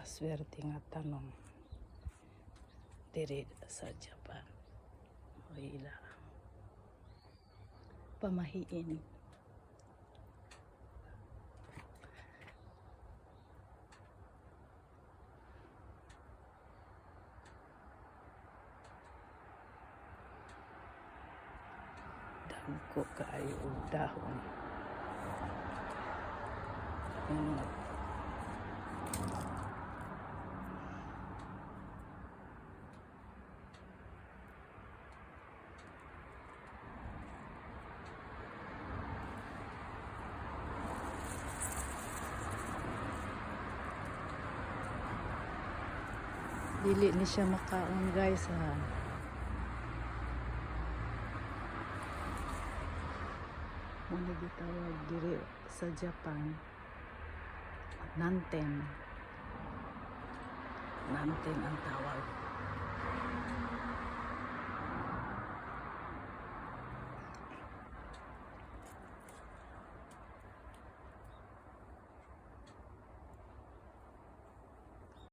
pinakamaswerte nga tanong diri sa Japan. O ila pamahiin. Dagko kaayo og dahon. Dili ni siya makaon guys ha. Muna gitawag diri sa Japan nanten ang tawag.